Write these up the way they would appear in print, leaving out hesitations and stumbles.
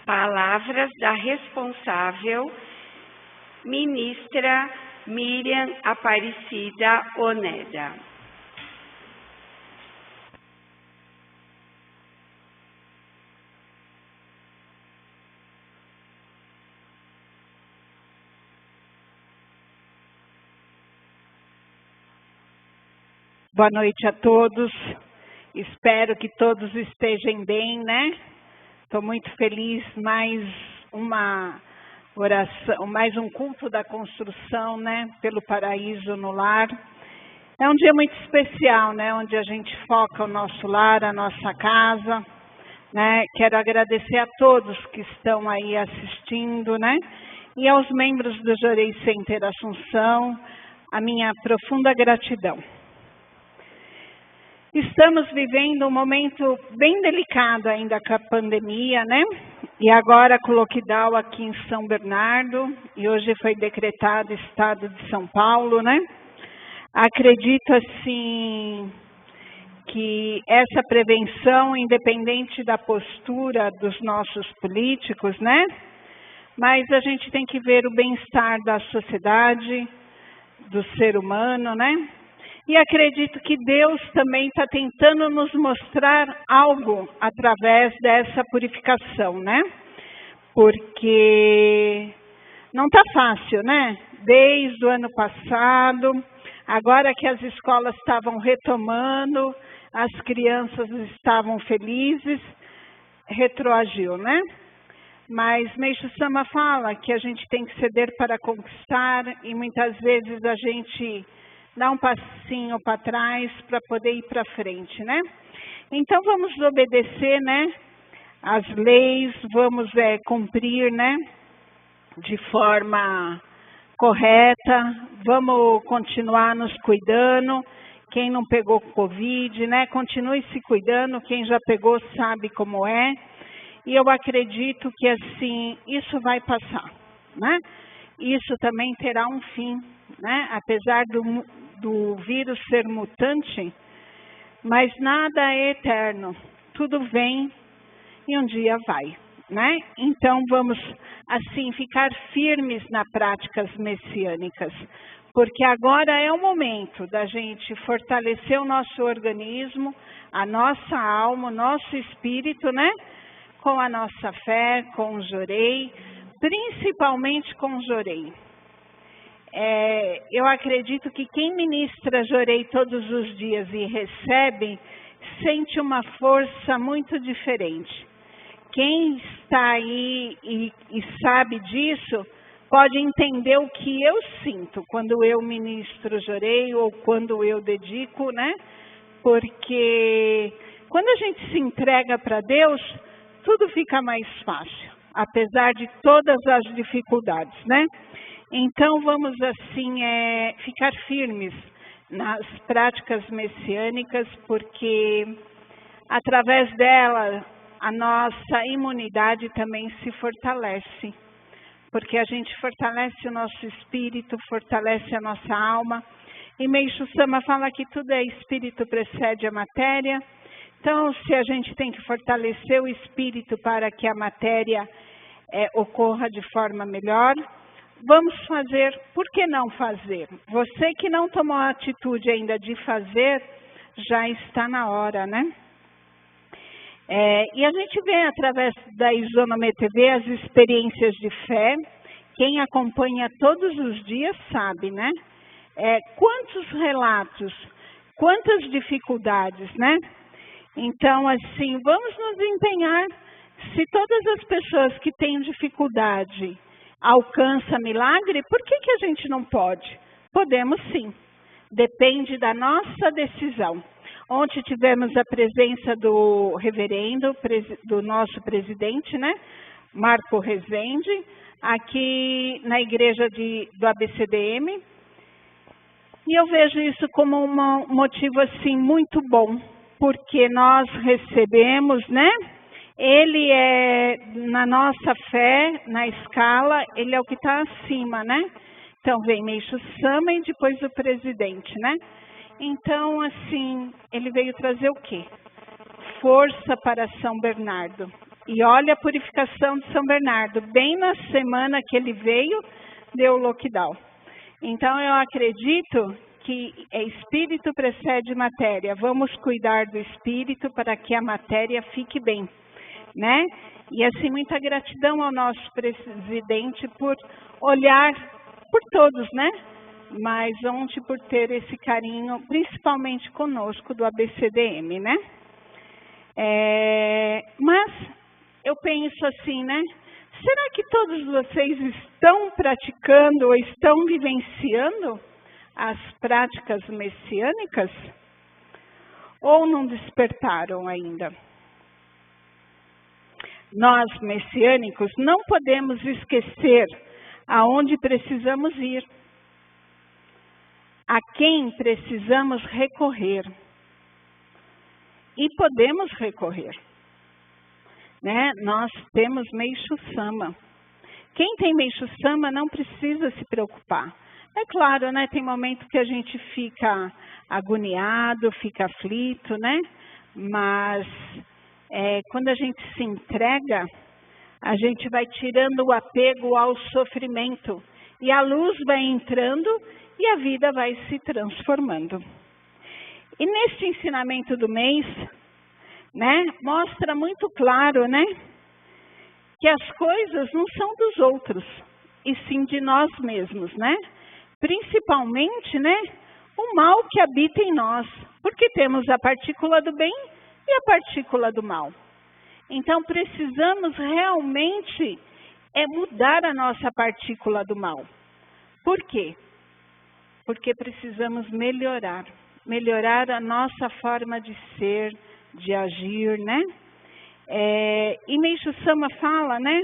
Palavras da responsável, ministra Miriam Aparecida Oneda. Boa noite a todos. Espero que todos estejam bem, né? Estou muito feliz, mais uma oração, mais um culto da construção, né? Pelo paraíso no lar. É um dia muito especial, né? Onde a gente foca o nosso lar, a nossa casa, né? Quero agradecer a todos que estão aí assistindo, né? E aos membros do Jorei Center Assunção, a minha profunda gratidão. Estamos vivendo um momento bem delicado ainda com a pandemia, né? E agora com o lockdown aqui em São Bernardo, e hoje foi decretado estado de São Paulo, né? Acredito, assim, que essa prevenção, independente da postura dos nossos políticos, né? Mas a gente tem que ver o bem-estar da sociedade, do ser humano, né? E acredito que Deus também está tentando nos mostrar algo através dessa purificação, né? Porque não está fácil, né? Desde o ano passado, agora que as escolas estavam retomando, as crianças estavam felizes, retroagiu, né? Mas Meixo Sama fala que a gente tem que ceder para conquistar e muitas vezes a gente dá um passinho para trás para poder ir para frente, né? Então vamos obedecer, né? As leis, vamos cumprir, né? De forma correta, vamos continuar nos cuidando. Quem não pegou Covid, né? Continue se cuidando. Quem já pegou sabe como é. E eu acredito que assim isso vai passar, né? Isso também terá um fim, né? Apesar do vírus ser mutante, mas nada é eterno, tudo vem e um dia vai, né? Então vamos assim ficar firmes nas práticas messiânicas, porque agora é o momento da gente fortalecer o nosso organismo, a nossa alma, o nosso espírito, né? Com a nossa fé, com o Jorei, principalmente com o Jorei. Eu acredito que quem ministra Jorei todos os dias e recebe, sente uma força muito diferente. Quem está aí e sabe disso, pode entender o que eu sinto quando eu ministro Jorei ou quando eu dedico, né? Porque quando a gente se entrega para Deus, tudo fica mais fácil, apesar de todas as dificuldades, né? Então vamos assim ficar firmes nas práticas messiânicas, porque através dela a nossa imunidade também se fortalece, porque a gente fortalece o nosso espírito, fortalece a nossa alma. E Meixo Sama fala que tudo é espírito precede a matéria. Então, se a gente tem que fortalecer o espírito para que a matéria ocorra de forma melhor, vamos fazer. Por que não fazer? Você que não tomou a atitude ainda de fazer, já está na hora, né? E a gente vê através da Isonome TV as experiências de fé. Quem acompanha todos os dias sabe, né? Quantos relatos, quantas dificuldades, né? Então, assim, vamos nos empenhar. Se todas as pessoas que têm dificuldade alcançam milagre, por que a gente não pode? Podemos sim. Depende da nossa decisão. Ontem tivemos a presença do reverendo, do nosso presidente, né? Marco Rezende, aqui na igreja do ABCDM. E eu vejo isso como um motivo, assim, muito bom, porque nós recebemos, né? Ele na nossa fé, na escala, ele é o que está acima, né? Então vem Meixo Sama e depois o presidente, né? Então, assim, ele veio trazer o quê? Força para São Bernardo. E olha a purificação de São Bernardo, bem na semana que ele veio, deu o lockdown. Então eu acredito que espírito precede matéria. Vamos cuidar do espírito para que a matéria fique bem, né? E assim, muita gratidão ao nosso presidente por olhar por todos, né? Mas ontem por ter esse carinho, principalmente conosco do ABCDM, né? Mas eu penso assim, né? Será que todos vocês estão praticando ou estão vivenciando as práticas messiânicas? Ou não despertaram ainda? Nós, messiânicos, não podemos esquecer aonde precisamos ir, a quem precisamos recorrer. E podemos recorrer, né? Nós temos Meixo Sama. Quem tem Meixo Sama não precisa se preocupar. É claro, né? Tem momento que a gente fica agoniado, fica aflito, né? Mas quando a gente se entrega, a gente vai tirando o apego ao sofrimento. E a luz vai entrando e a vida vai se transformando. E nesse ensinamento do mês, né, mostra muito claro, né, que as coisas não são dos outros, e sim de nós mesmos, né? Principalmente, né, o mal que habita em nós, porque temos a partícula do bem e a partícula do mal. Então, precisamos realmente mudar a nossa partícula do mal. Por quê? Porque precisamos melhorar a nossa forma de ser, de agir, né? E Meixo Sama fala, né,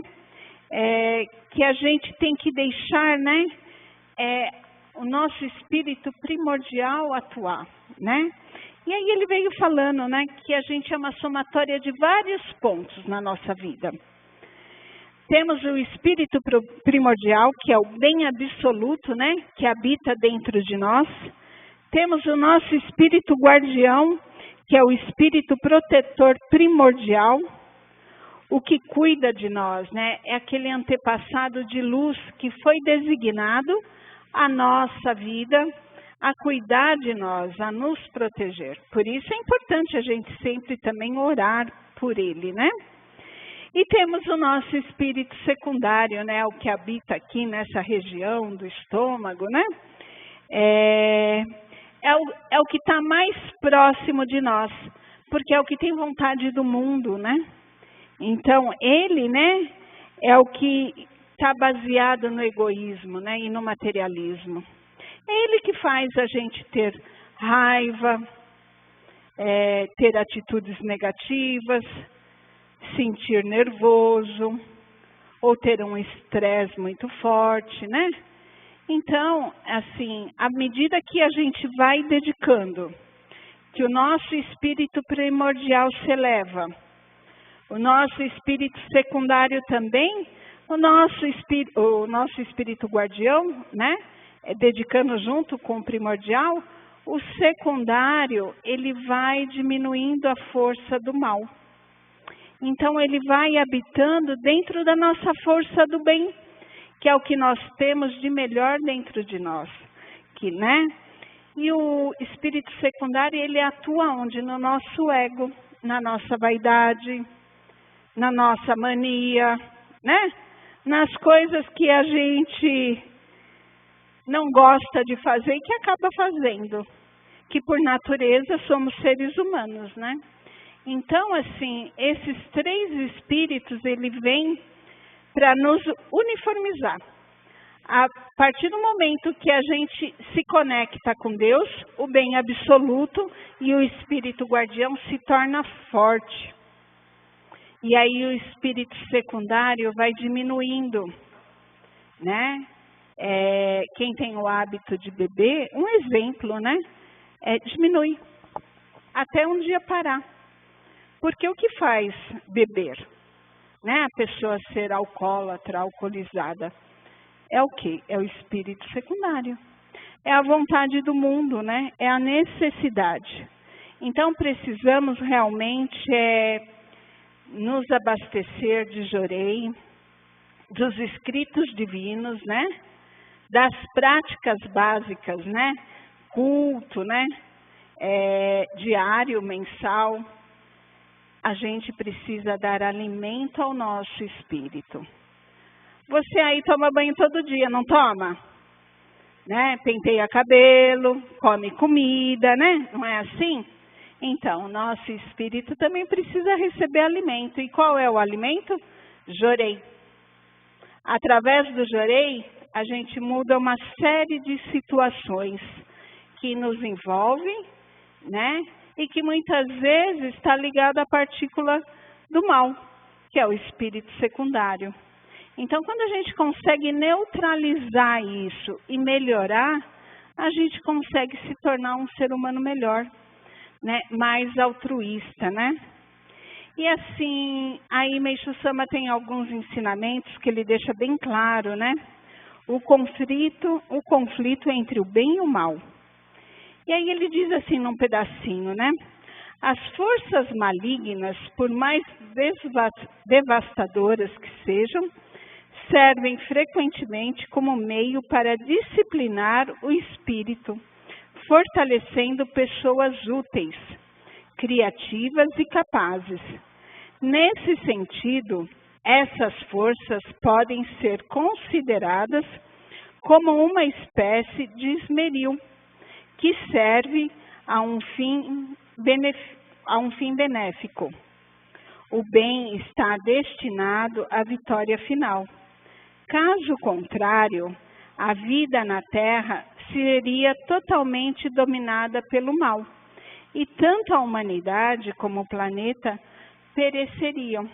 que a gente tem que deixar, né, o nosso espírito primordial atuar, né? E aí ele veio falando, né, que a gente é uma somatória de vários pontos na nossa vida. Temos o espírito primordial, que é o bem absoluto, né, que habita dentro de nós. Temos o nosso espírito guardião, que é o espírito protetor primordial, o que cuida de nós, né? É aquele antepassado de luz que foi designado à nossa vida, a cuidar de nós, a nos proteger. Por isso é importante a gente sempre também orar por ele, né? E temos o nosso espírito secundário, né? O que habita aqui nessa região do estômago, né? É o que está mais próximo de nós, porque é o que tem vontade do mundo, né? Então, ele, né, é o que está baseado no egoísmo, né, e no materialismo. É ele que faz a gente ter raiva, ter atitudes negativas, sentir nervoso, ou ter um estresse muito forte, né? Então, assim, à medida que a gente vai dedicando, que o nosso espírito primordial se eleva, o nosso espírito secundário também, o nosso espírito guardião, né, dedicando junto com o primordial, o secundário, ele vai diminuindo a força do mal. Então, ele vai habitando dentro da nossa força do bem, que é o que nós temos de melhor dentro de nós, né? E o espírito secundário, ele atua onde? No nosso ego, na nossa vaidade, na nossa mania, né? Nas coisas que a gente não gosta de fazer e que acaba fazendo, que por natureza somos seres humanos, né? Então, assim, esses três espíritos, ele vem para nos uniformizar. A partir do momento que a gente se conecta com Deus, o bem absoluto e o espírito guardião se torna forte. E aí o espírito secundário vai diminuindo, né? Quem tem o hábito de beber, um exemplo, né? Diminui até um dia parar. Porque o que faz beber? Né? A pessoa ser alcoólatra, alcoolizada. É o quê? É o espírito secundário. É a vontade do mundo, né? É a necessidade. Então, precisamos realmente nos abastecer de Jorei, dos escritos divinos, né? Das práticas básicas, né? Culto, né? Diário, mensal. A gente precisa dar alimento ao nosso espírito. Você aí toma banho todo dia, não toma? Né? Penteia cabelo, come comida, né? Não é assim? Então, nosso espírito também precisa receber alimento. E qual é o alimento? Jorei. Através do Jorei, a gente muda uma série de situações que nos envolvem, né? E que muitas vezes está ligado à partícula do mal, que é o espírito secundário. Então, quando a gente consegue neutralizar isso e melhorar, a gente consegue se tornar um ser humano melhor, né? Mais altruísta, né? E assim, aí Meixo Sama tem alguns ensinamentos que ele deixa bem claro, né? O conflito entre o bem e o mal. E aí ele diz assim num pedacinho, né? As forças malignas, por mais devastadoras que sejam, servem frequentemente como meio para disciplinar o espírito, fortalecendo pessoas úteis, criativas e capazes. Nesse sentido, essas forças podem ser consideradas como uma espécie de esmeril, que serve a um fim benéfico. O bem está destinado à vitória final. Caso contrário, a vida na Terra seria totalmente dominada pelo mal, e tanto a humanidade como o planeta pereceriam.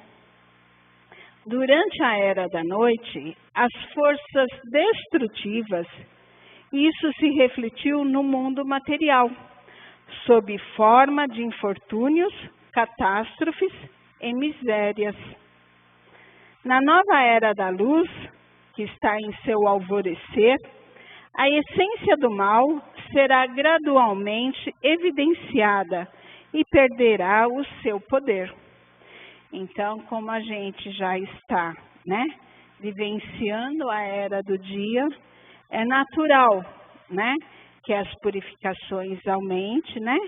Durante a Era da Noite, as forças destrutivas, isso se refletiu no mundo material, sob forma de infortúnios, catástrofes e misérias. Na nova Era da Luz, que está em seu alvorecer, a essência do mal será gradualmente evidenciada e perderá o seu poder. Então, como a gente já está, né, vivenciando a Era do Dia, é natural, né, que as purificações aumentem, né,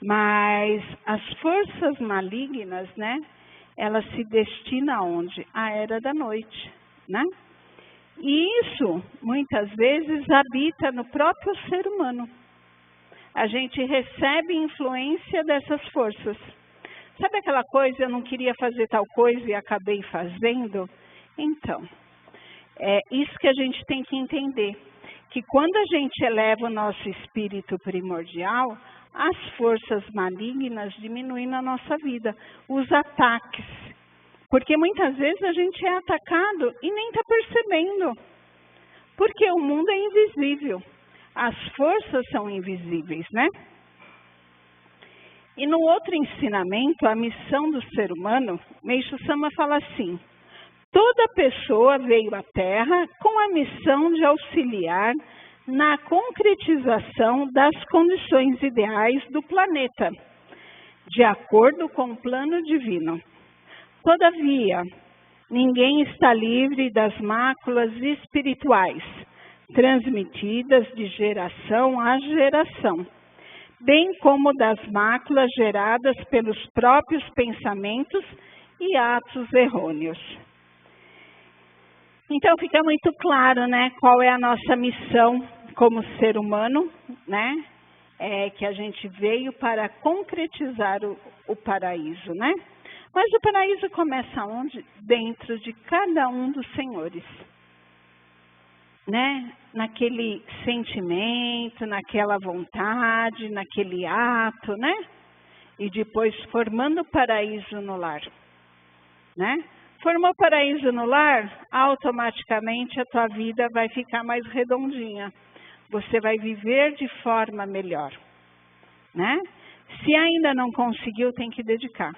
mas as forças malignas, né, elas se destinam aonde? À Era da Noite, né? E isso, muitas vezes, habita no próprio ser humano. A gente recebe influência dessas forças. Sabe aquela coisa, eu não queria fazer tal coisa e acabei fazendo? Então, é isso que a gente tem que entender. Que quando a gente eleva o nosso espírito primordial, as forças malignas diminuem na nossa vida. Os ataques. Porque muitas vezes a gente é atacado e nem está percebendo. Porque o mundo é invisível. As forças são invisíveis, né? E no outro ensinamento, a missão do ser humano, Meixo Sama fala assim: toda pessoa veio à Terra com a missão de auxiliar na concretização das condições ideais do planeta, de acordo com o plano divino. Todavia, ninguém está livre das máculas espirituais, transmitidas de geração a geração, bem como das máculas geradas pelos próprios pensamentos e atos errôneos. Então fica muito claro, né, qual é a nossa missão como ser humano, né? Que a gente veio para concretizar o paraíso, né? Mas o paraíso começa onde? Dentro de cada um dos senhores, né? Naquele sentimento, naquela vontade, naquele ato, né? E depois formando o paraíso no lar, né? Formou paraíso no lar, automaticamente a tua vida vai ficar mais redondinha. Você vai viver de forma melhor, né? Se ainda não conseguiu, tem que dedicar.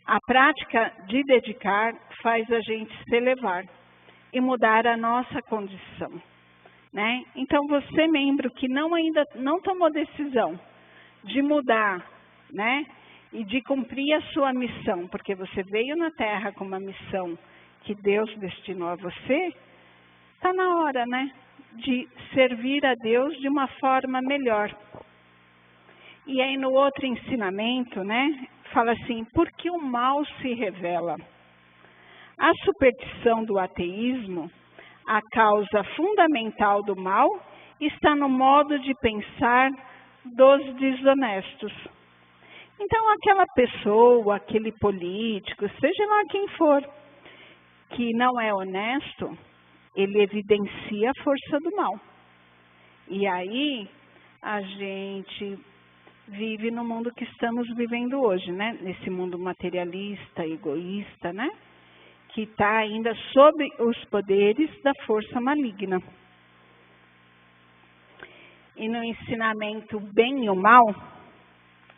A prática de dedicar faz a gente se elevar e mudar a nossa condição, né? Então, você, membro que ainda não tomou decisão de mudar, né? e de cumprir a sua missão, porque você veio na Terra com uma missão que Deus destinou a você, está na hora, né, de servir a Deus de uma forma melhor. E aí no outro ensinamento, né, fala assim, por que o mal se revela? A superstição do ateísmo, a causa fundamental do mal, está no modo de pensar dos desonestos. Então, aquela pessoa, aquele político, seja lá quem for, que não é honesto, ele evidencia a força do mal. E aí, a gente vive no mundo que estamos vivendo hoje, né? Nesse mundo materialista, egoísta, né? Que está ainda sob os poderes da força maligna. E no ensinamento bem e o mal,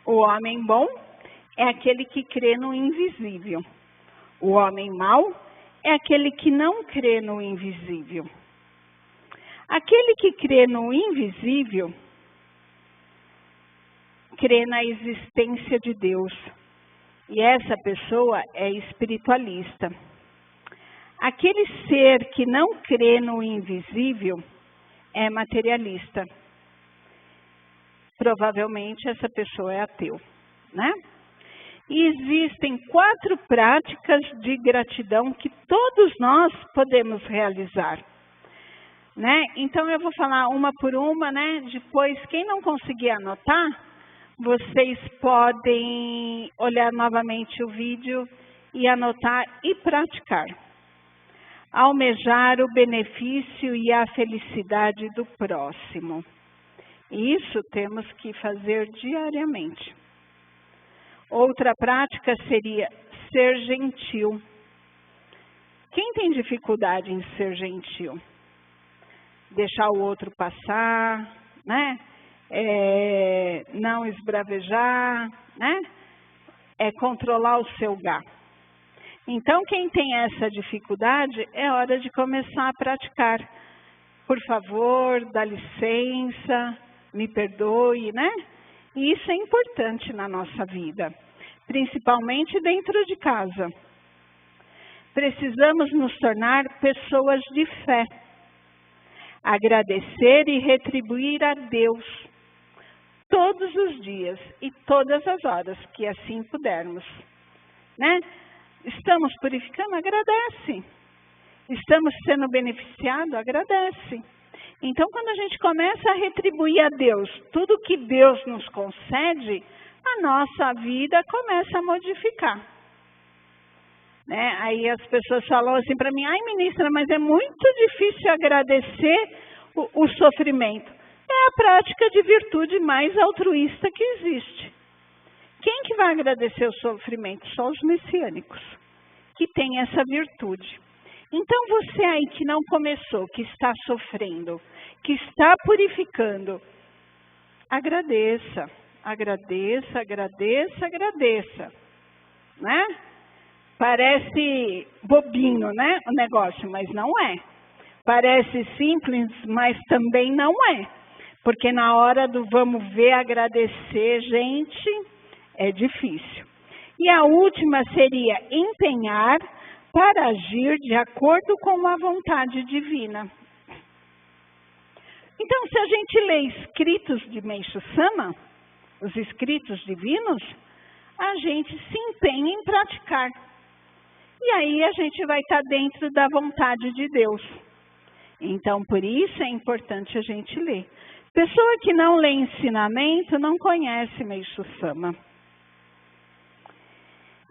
o homem bom é aquele que crê no invisível. O homem mau é aquele que não crê no invisível. Aquele que crê no invisível, crê na existência de Deus. E essa pessoa é espiritualista. Aquele ser que não crê no invisível é materialista. Provavelmente essa pessoa é ateu, né? E existem 4 práticas de gratidão que todos nós podemos realizar, né? Então eu vou falar uma por uma, né? Depois, quem não conseguir anotar, vocês podem olhar novamente o vídeo e anotar e praticar. Almejar o benefício e a felicidade do próximo. Isso temos que fazer diariamente. Outra prática seria ser gentil. Quem tem dificuldade em ser gentil? Deixar o outro passar, né? Não esbravejar, né? Controlar o seu gato. Então, quem tem essa dificuldade, é hora de começar a praticar. Por favor, dá licença, me perdoe, né? E isso é importante na nossa vida, principalmente dentro de casa. Precisamos nos tornar pessoas de fé. Agradecer e retribuir a Deus todos os dias e todas as horas que assim pudermos, né? Estamos purificando? Agradece. Estamos sendo beneficiados? Agradece. Então, quando a gente começa a retribuir a Deus tudo que Deus nos concede, a nossa vida começa a modificar. Né? Aí as pessoas falam assim para mim, ai ministra, mas é muito difícil agradecer o sofrimento. É a prática de virtude mais altruísta que existe. Quem que vai agradecer o sofrimento? Só os messiânicos, que têm essa virtude. Então você aí que não começou, que está sofrendo, que está purificando, agradeça, agradeça, agradeça, agradeça, né? Parece bobinho, né, o negócio, mas não é. Parece simples, mas também não é. Porque na hora do vamos ver, agradecer, gente, é difícil. E a última seria empenhar para agir de acordo com a vontade divina. Então, se a gente lê escritos de Meixo Sama, os escritos divinos, a gente se empenha em praticar. E aí a gente vai estar dentro da vontade de Deus. Então, por isso é importante a gente ler. Pessoa que não lê ensinamento não conhece Meixo Sama.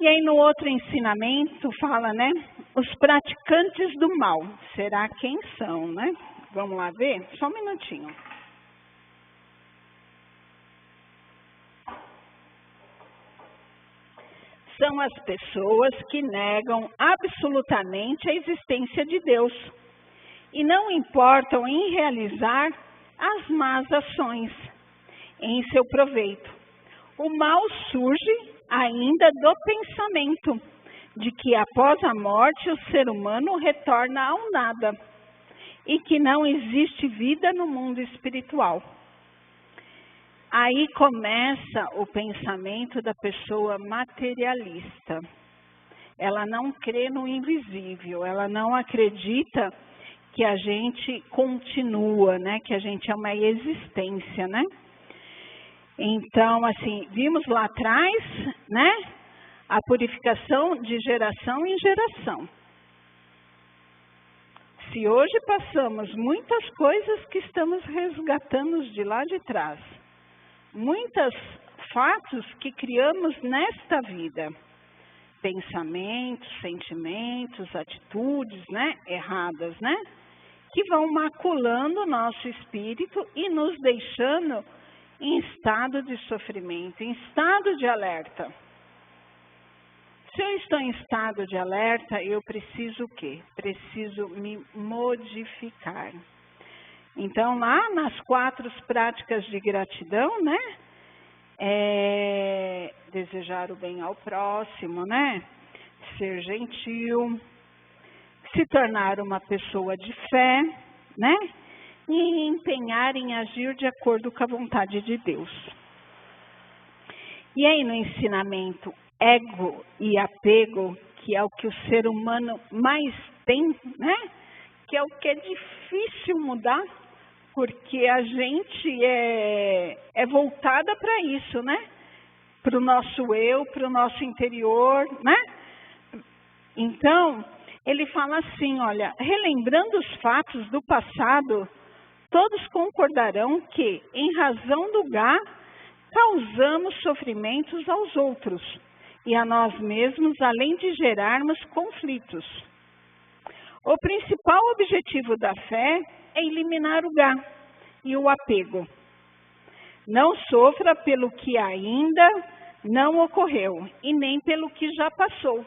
E aí no outro ensinamento fala, né? Os praticantes do mal. Será quem são, né? Vamos lá ver? Só um minutinho. São as pessoas que negam absolutamente a existência de Deus e não importam em realizar as más ações em seu proveito. O mal surge ainda do pensamento de que após a morte o ser humano retorna ao nada e que não existe vida no mundo espiritual. Aí começa o pensamento da pessoa materialista. Ela não crê no invisível, ela não acredita que a gente continua, né? Que a gente é uma existência, né? Então, assim, vimos lá atrás, né? A purificação de geração em geração. Se hoje passamos muitas coisas que estamos resgatando de lá de trás, muitos fatos que criamos nesta vida, pensamentos, sentimentos, atitudes, né, erradas, né, que vão maculando o nosso espírito e nos deixando em estado de sofrimento, em estado de alerta. Se eu estou em estado de alerta, eu preciso o quê? Preciso me modificar. Então, lá nas 4 práticas de gratidão, né? Desejar o bem ao próximo, né? Ser gentil, se tornar uma pessoa de fé, né? E empenhar em agir de acordo com a vontade de Deus. E aí no ensinamento ego e apego, que é o que o ser humano mais tem, né? Que é o que é difícil mudar, porque a gente é voltada para isso, né? Para o nosso eu, para o nosso interior, né? Então, ele fala assim, olha, relembrando os fatos do passado, todos concordarão que, em razão do Gá, causamos sofrimentos aos outros e a nós mesmos, além de gerarmos conflitos. O principal objetivo da fé é eliminar o Gá e o apego. Não sofra pelo que ainda não ocorreu e nem pelo que já passou.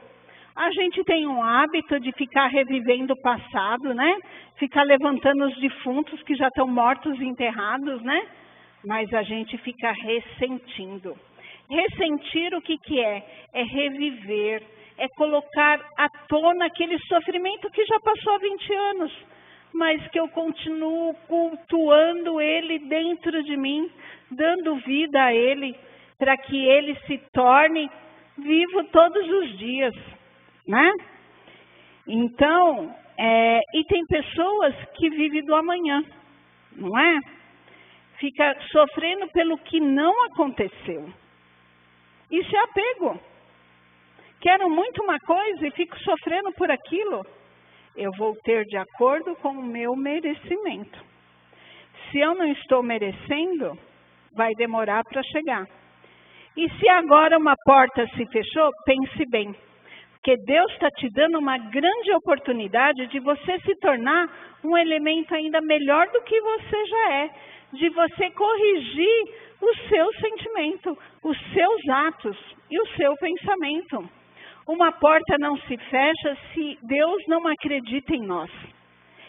A gente tem um hábito de ficar revivendo o passado, né? Ficar levantando os defuntos que já estão mortos e enterrados, né? Mas a gente fica ressentindo. Ressentir o que é? É reviver, é colocar à tona aquele sofrimento que já passou há 20 anos, mas que eu continuo cultuando ele dentro de mim, dando vida a ele, para que ele se torne vivo todos os dias, né? Então, e tem pessoas que vivem do amanhã, não é? Fica sofrendo pelo que não aconteceu. Isso é apego. Quero muito uma coisa e fico sofrendo por aquilo. Eu vou ter de acordo com o meu merecimento. Se eu não estou merecendo, vai demorar para chegar. E se agora uma porta se fechou, pense bem. Porque Deus está te dando uma grande oportunidade de você se tornar um elemento ainda melhor do que você já é. De você corrigir o seu sentimento, os seus atos e o seu pensamento. Uma porta não se fecha se Deus não acredita em nós.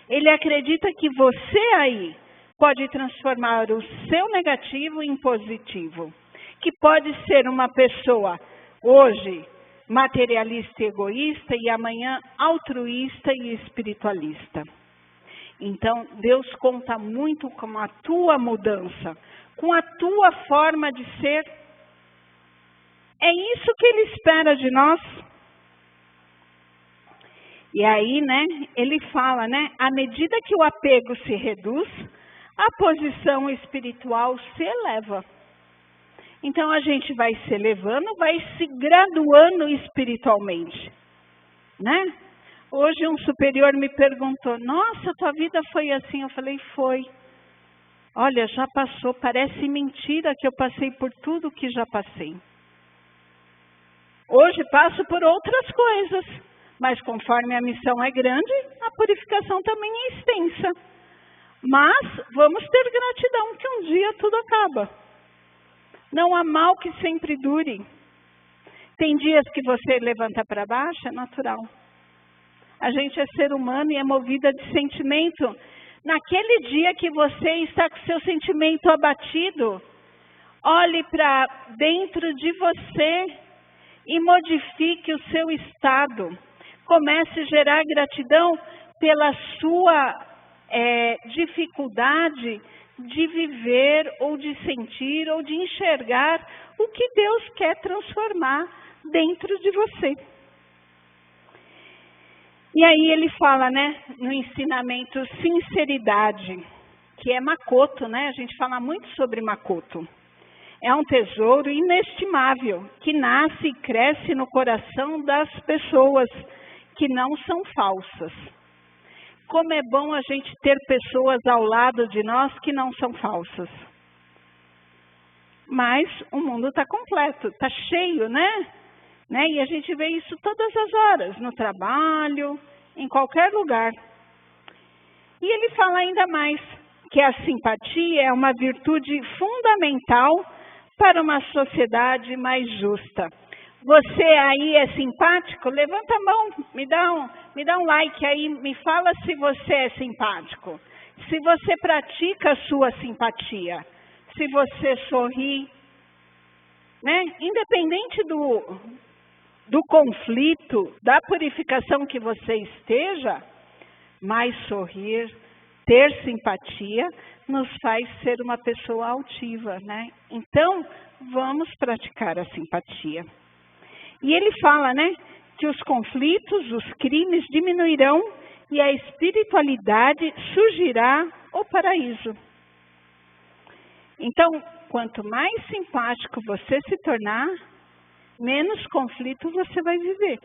Ele acredita que você aí pode transformar o seu negativo em positivo. Que pode ser uma pessoa hoje materialista e egoísta e amanhã altruísta e espiritualista. Então, Deus conta muito com a tua mudança, com a tua forma de ser. É isso que Ele espera de nós. E aí, né, ele fala, né, à medida que o apego se reduz, a posição espiritual se eleva. Então, a gente vai se elevando, vai se graduando espiritualmente, né? Hoje um superior me perguntou, nossa, tua vida foi assim? Eu falei, foi. Olha, já passou, parece mentira que eu passei por tudo que já passei. Hoje passo por outras coisas, mas conforme a missão é grande, a purificação também é extensa. Mas vamos ter gratidão que um dia tudo acaba. Não há mal que sempre dure. Tem dias que você levanta para baixo, é natural. A gente é ser humano e é movida de sentimento. Naquele dia que você está com seu sentimento abatido, olhe para dentro de você e modifique o seu estado. Comece a gerar gratidão pela sua dificuldade de viver ou de sentir ou de enxergar o que Deus quer transformar dentro de você. E aí ele fala, né, no ensinamento sinceridade, que é Makoto, né? A gente fala muito sobre Makoto. É um tesouro inestimável que nasce e cresce no coração das pessoas que não são falsas. Como é bom a gente ter pessoas ao lado de nós que não são falsas. Mas o mundo está completo, está cheio, né? E a gente vê isso todas as horas, no trabalho, em qualquer lugar. E ele fala ainda mais que a simpatia é uma virtude fundamental para uma sociedade mais justa. Você aí é simpático? Levanta a mão, me dá um like aí, me fala se você é simpático. Se você pratica a sua simpatia, se você sorri, né? Independente do conflito, da purificação que você esteja, mas sorrir, ter simpatia, nos faz ser uma pessoa altiva, né? Então, vamos praticar a simpatia. E ele fala, né, que os conflitos, os crimes diminuirão e a espiritualidade surgirá o paraíso. Então, quanto mais simpático você se tornar, menos conflito você vai viver.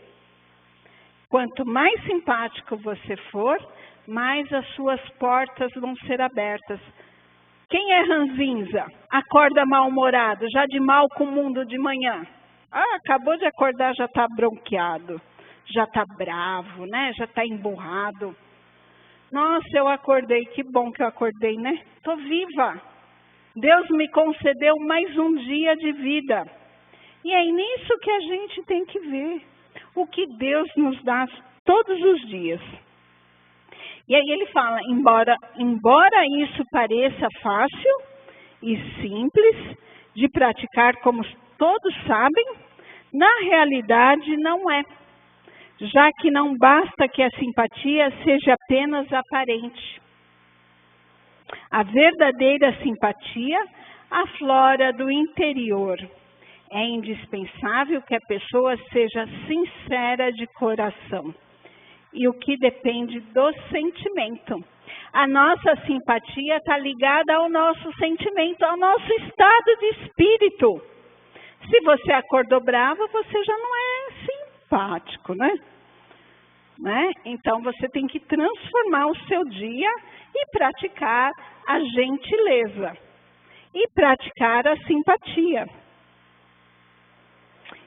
Quanto mais simpático você for, mais as suas portas vão ser abertas. Quem é ranzinza? Acorda mal-humorado, já de mal com o mundo de manhã. Acabou de acordar, já está bronqueado, já está bravo, né? Já está emburrado. Nossa, eu acordei, que bom que eu acordei, né? Estou viva. Deus me concedeu mais um dia de vida. E é nisso que a gente tem que ver o que Deus nos dá todos os dias. E aí ele fala, embora isso pareça fácil e simples de praticar como todos sabem, na realidade não é. Já que não basta que a simpatia seja apenas aparente. A verdadeira simpatia aflora do interior. É indispensável que a pessoa seja sincera de coração. E o que depende do sentimento. A nossa simpatia está ligada ao nosso sentimento, ao nosso estado de espírito. Se você acordou bravo, você já não é simpático, né? Então, você tem que transformar o seu dia e praticar a gentileza. E praticar a simpatia.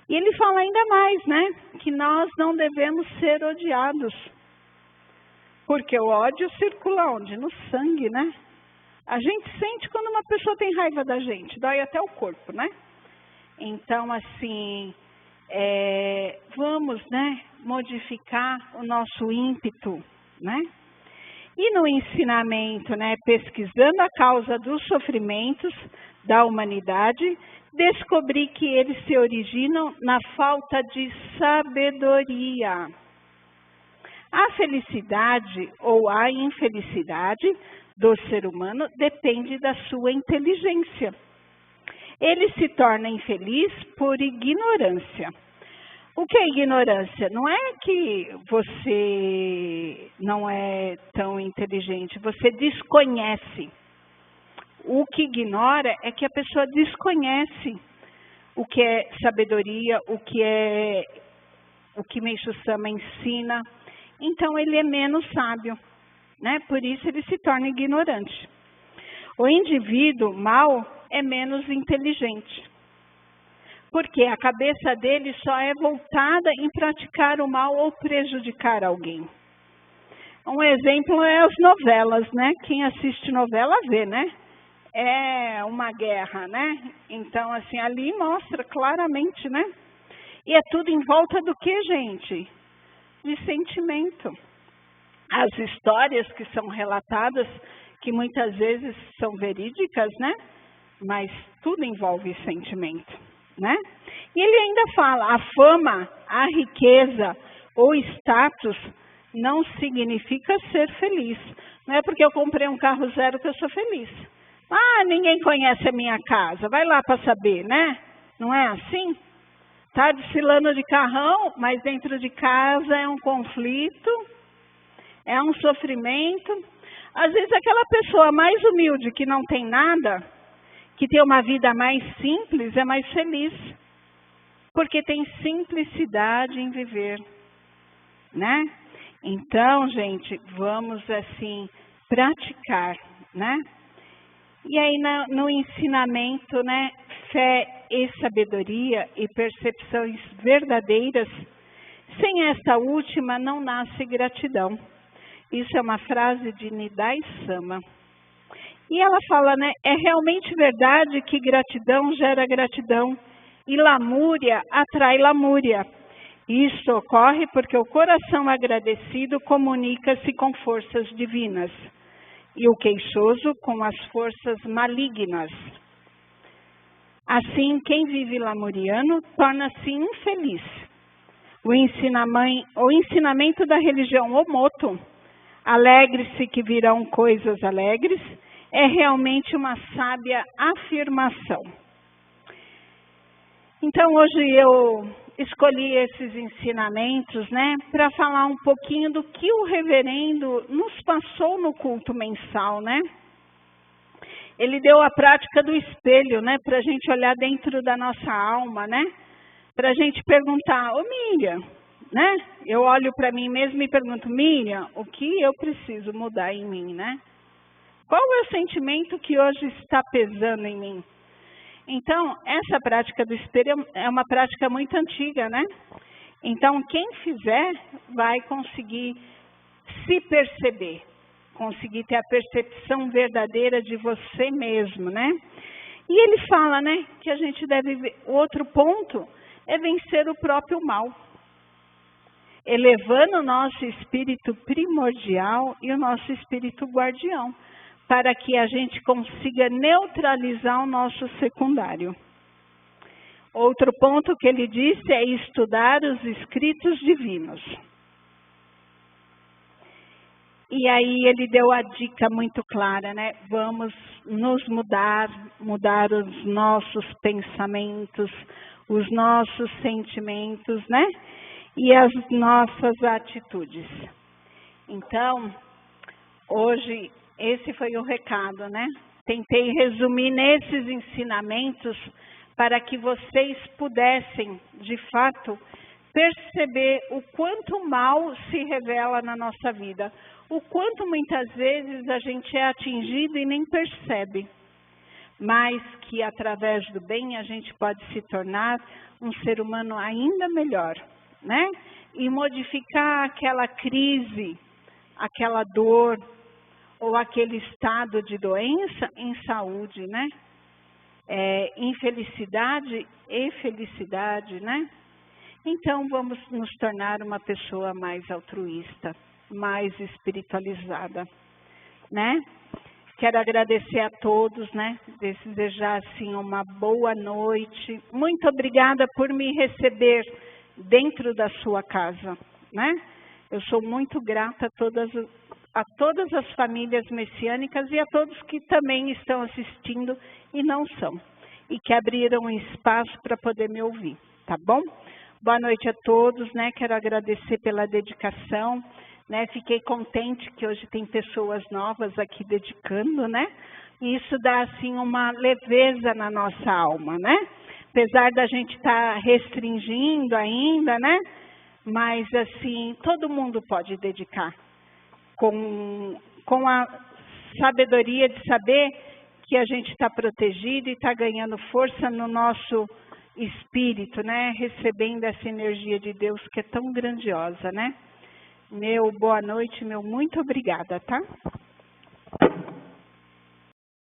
E ele fala ainda mais, né? Que nós não devemos ser odiados. Porque o ódio circula onde? No sangue, né? A gente sente quando uma pessoa tem raiva da gente. Dói até o corpo, né? Então, assim, vamos, né? Modificar o nosso ímpeto, né? E no ensinamento, né? Pesquisando a causa dos sofrimentos da humanidade, descobri que eles se originam na falta de sabedoria. A felicidade ou a infelicidade do ser humano depende da sua inteligência. Ele se torna infeliz por ignorância. O que é ignorância? Não é que você não é tão inteligente, você desconhece. O que ignora é que a pessoa desconhece o que é sabedoria, o que Meixo Sama ensina. Então, ele é menos sábio, né? Por isso, ele se torna ignorante. O indivíduo mau é menos inteligente, porque a cabeça dele só é voltada em praticar o mal ou prejudicar alguém. Um exemplo é as novelas, né? Quem assiste novela vê, né? É uma guerra, né? Então, assim, ali mostra claramente, né? E é tudo em volta do que, gente? De sentimento. As histórias que são relatadas, que muitas vezes são verídicas, né? Mas tudo envolve sentimento, né? E ele ainda fala, a fama, a riqueza ou status não significa ser feliz. Não é porque eu comprei um carro zero que eu sou feliz. Ah, ninguém conhece a minha casa, vai lá para saber, né? Não é assim? Tá desfilando de carrão, mas dentro de casa é um conflito, é um sofrimento. Às vezes aquela pessoa mais humilde que não tem nada, que tem uma vida mais simples, é mais feliz. Porque tem simplicidade em viver, né? Então, gente, vamos assim praticar, né? E aí no ensinamento, né, fé e sabedoria e percepções verdadeiras, sem esta última não nasce gratidão. Isso é uma frase de Nidai Sama. E ela fala, né, é realmente verdade que gratidão gera gratidão e lamúria atrai lamúria. Isso ocorre porque o coração agradecido comunica-se com forças divinas e o queixoso com as forças malignas. Assim, quem vive lamuriano torna-se infeliz. O ensinamento da religião Omoto, alegre-se que virão coisas alegres, é realmente uma sábia afirmação. Então, hoje eu escolhi esses ensinamentos, né, para falar um pouquinho do que o reverendo nos passou no culto mensal, né? Ele deu a prática do espelho, né, para a gente olhar dentro da nossa alma, né? Para a gente perguntar, ô Miriam, né? Eu olho para mim mesma e pergunto, Miriam, o que eu preciso mudar em mim, né? Qual é o sentimento que hoje está pesando em mim? Então, essa prática do espelho é uma prática muito antiga, né? Então, quem fizer vai conseguir se perceber, conseguir ter a percepção verdadeira de você mesmo, né? E ele fala, né, que a gente deve... O outro ponto é vencer o próprio mal, elevando o nosso espírito primordial e o nosso espírito guardião, para que a gente consiga neutralizar o nosso secundário. Outro ponto que ele disse é estudar os escritos divinos. E aí ele deu a dica muito clara, né? Vamos nos mudar os nossos pensamentos, os nossos sentimentos, né? E as nossas atitudes. Então, hoje... Esse foi o recado, né? Tentei resumir nesses ensinamentos para que vocês pudessem, de fato, perceber o quanto o mal se revela na nossa vida. O quanto muitas vezes a gente é atingido e nem percebe. Mas que através do bem a gente pode se tornar um ser humano ainda melhor, né? E modificar aquela crise, aquela dor, ou aquele estado de doença em saúde, né? Infelicidade e felicidade, né? Então, vamos nos tornar uma pessoa mais altruísta, mais espiritualizada, né? Quero agradecer a todos, né? Desejar, assim, uma boa noite. Muito obrigada por me receber dentro da sua casa, né? Eu sou muito grata a todas as famílias messiânicas e a todos que também estão assistindo e não são. E que abriram um espaço para poder me ouvir, tá bom? Boa noite a todos, né? Quero agradecer pela dedicação, né? Fiquei contente que hoje tem pessoas novas aqui dedicando, né? E isso dá, assim, uma leveza na nossa alma, né? Apesar da gente estar restringindo ainda, né? Mas, assim, todo mundo pode dedicar. Com a sabedoria de saber que a gente está protegido e está ganhando força no nosso espírito, né? Recebendo essa energia de Deus que é tão grandiosa, né? Meu boa noite, meu muito obrigada, tá?